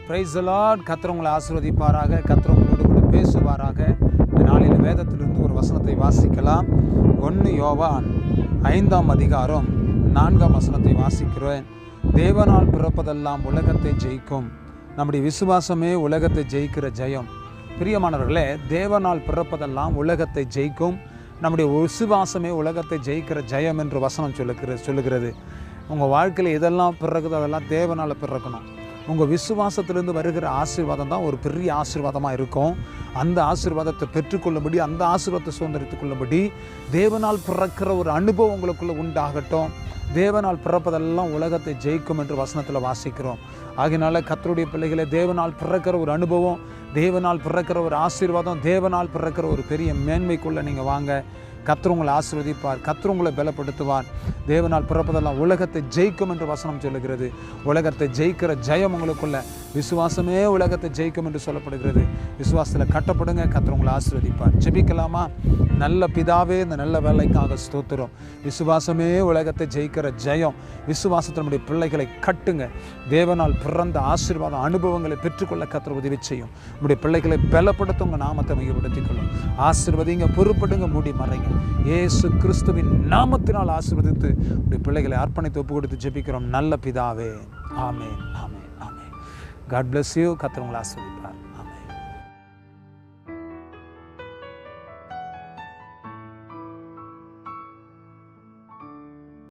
Praise the Lord. கர்த்தர் உங்களை ஆசீர்வதிப்பாராக. கர்த்தர் உங்களோடு கூட பேசுவாராக. இந்த நாளில் வேதத்திலிருந்து ஒரு வசனத்தை வாசிக்கலாம். 1 யோவான் 5ஆம் அதிகாரம் 4ஆம் வசனத்தை வாசிக்கிறேன். தேவனால் பிறப்பதெல்லாம் உலகத்தை ஜெயிக்கும். நம்முடைய விசுவாசமே உலகத்தை ஜெயிக்கிற ஜெயம். பிரியமானவர்களே, தேவனால் பிறப்பதெல்லாம் உலகத்தை ஜெயிக்கும். நம்முடைய விசுவாசமே உலகத்தை ஜெயிக்கிற ஜெயம் என்று வசனம் சொல்லுகிறது. உங்கள் வாழ்க்கையில் எதெல்லாம் பிறகுதோ அதெல்லாம் தேவனால் பிறக்கணும். உங்கள் விசுவாசத்திலிருந்து வருகிற ஆசீர்வாதம் தான் ஒரு பெரிய ஆசீர்வாதமாக இருக்கும். அந்த ஆசீர்வாதத்தை பெற்றுக்கொள்ளும்படி, அந்த ஆசீர்வாதத்தை சுதந்திரித்துக் கொள்ளும்படி தேவனால் பிறக்கிற ஒரு அனுபவம் உங்களுக்குள்ளே உண்டாகட்டும். தேவனால் பிறப்பதெல்லாம் உலகத்தை ஜெயிக்கும் என்று வசனத்தில் வாசிக்கிறோம். ஆகையினால கர்த்தருடைய பிள்ளைகளை, தேவனால் பிறக்கிற ஒரு அனுபவம், தேவனால் பிறக்கிற ஒரு ஆசீர்வாதம், தேவனால் பிறக்கிற ஒரு பெரிய மேன்மைக்குள்ளே நீங்கள் வாங்க. கர்த்தர் உங்களை ஆசீர்வதிப்பார். கர்த்தர் உங்களை பலப்படுத்துவார். தேவனால் பிறப்பதெல்லாம் உலகத்தை ஜெயிக்கும் என்று வசனம் சொல்லுகிறது. உலகத்தை ஜெயிக்கிற ஜெயம் உங்களுக்குள்ள. விசுவாசமே உலகத்தை ஜெயிக்கும் என்று சொல்லப்படுகிறது. விசுவாசத்தில் கட்டப்படுங்க. கர்த்தர் உங்களை ஆசீர்வதிப்பார். ஜெபிக்கலாமா? நல்ல பிதாவே, இந்த நல்ல வேலைக்காக ஸ்தோத்திரம். விசுவாசமே உலகத்தை ஜெயிக்கிற ஜெயம். விசுவாசத்தில் நம்முடைய பிள்ளைகளை கட்டுங்க. தேவனால் பிறந்த ஆசீர்வாதம் அனுபவங்களை பெற்றுக்கொள்ள கர்த்தர் உதவி செய்யும். நம்முடைய பிள்ளைகளை பலப்படுத்த உங்கள் நாமத்தை மையப்படுத்திக் கொள்ளும். ஆசீர்வதிங்க, பொறுப்படுங்க, மூடி மறைங்க. இயேசு கிறிஸ்துவின் நாமத்தினால் ஆசீர்வதித்து உடைய பிள்ளைகளை அர்ப்பணித்து ஒப்பு கொடுத்து ஜெபிக்கிறோம் நல்ல பிதாவே. ஆமென், ஆமென், ஆமென். God bless you. கர்த்தர் உங்களை ஆசீர்வதிப்பார்.